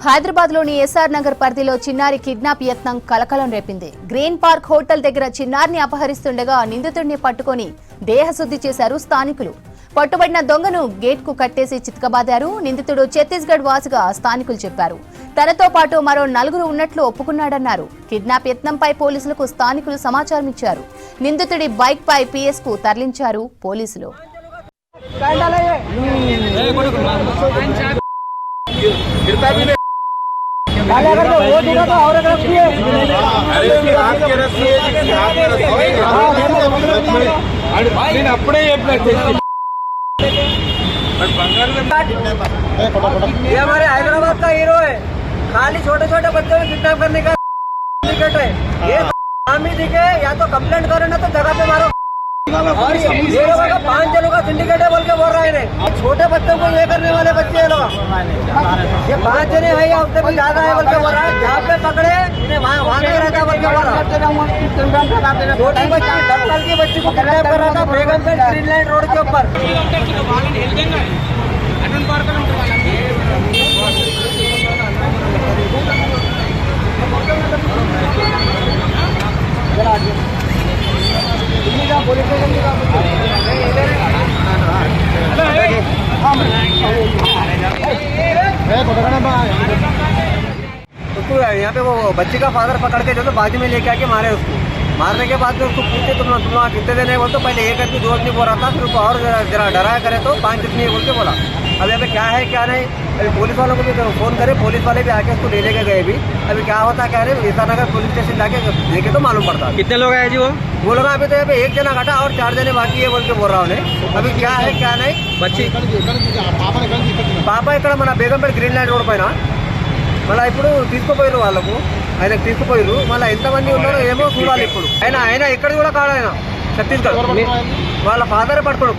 హైదరాబాద్లోని ఎస్ఆర్ నగర్ పరిధిలో చిన్నారి కిడ్నాప్ యత్నం కలకలం రేపింది. గ్రీన్ పార్క్ హోటల్ దగ్గర చిన్నారిని అపహరిస్తుండగా నిందితుడిని పట్టుకొని దేహశుద్ధి చేశారు స్థానికులు. పట్టుబడిన దొంగను గేట్ కు కట్టేసి చితకబాదారు. నిందితుడు ఛత్తీస్గఢ్ వాసిగా స్థానికులు చెప్పారు. తనతో పాటు మరో 4 ఉన్నట్లు ఒప్పుకున్నాడన్నారు. కిడ్నాప్ యత్నంపై పోలీసులకు స్థానికులు సమాచారం ఇచ్చారు. నిందితుడి బైక్ పై పిఎస్ కు తరలించారు పోలీసులు. ये हमारे हैदराबाद का हीरो है। खाली छोटे छोटे बच्चों को किडनैप करने का सिंडिकेट है। ये नाम ही दिखे या तो कंप्लेंट करो ना तो जगह पे मारो। और ये लोगों का 5 जनों का सिंडिकेट है बोल के बोल रहे हैं। छोटे बच्चों को ये करने वाले बच्चे लोग, ये 5 जने है या उससे भी ज्यादा है बोल के बोल रहा है। जहाँ पे पकड़े इन्हें वहाँ नहीं रहता बोल के बोल रहा है। छोटी बच्ची 10 साल की बच्ची को किडनैप कर रहा था बेगमगंज ग्रीन लाइन रोड के ऊपर। उसको यहाँ पे वो बच्ची का फादर पकड़ के जो तो बाजू में लेके आके मारे उसको। मारने के बाद में उसको पूछे तुम वहाँ कितने देने बोल तो पहले 1 आदमी 2 आदमी बोल रहा था, फिर उसको और जरा डराया करे तो 5 आदमी बोल के बोला। अब यहाँ पे क्या है क्या नहीं, अभी पुलिस वालों को भी फोन करे, पुलिस वाले भी आके उसको ले लेके गए भी। अभी क्या होता क्या नहीं, एसआर नगर पुलिस स्टेशन जाके देखे तो मालूम पड़ता। कितने लोग आए जी वो लोग अभी तो यहाँ पे 1 जना घटा और 4 जने बाकी है बोल के बोल रहा उन्हें। अभी क्या है क्या नहीं, बच्ची పాప ఇక్కడ మన బేగంపేట గ్రీన్ లైన్ రోడ్ పైన మళ్ళీ ఇప్పుడు తీసుకుపోయారు వాళ్ళకు, ఆయనకు తీసుకుపోయారు. మళ్ళీ ఎంతమంది ఉన్నారో ఏమో చూడాలి ఇప్పుడు. ఆయన ఇక్కడ కూడా కాడు, ఆయన ఛత్తీస్గఢ్ వాళ్ళ ఫాదర్ పట్టుకోడు.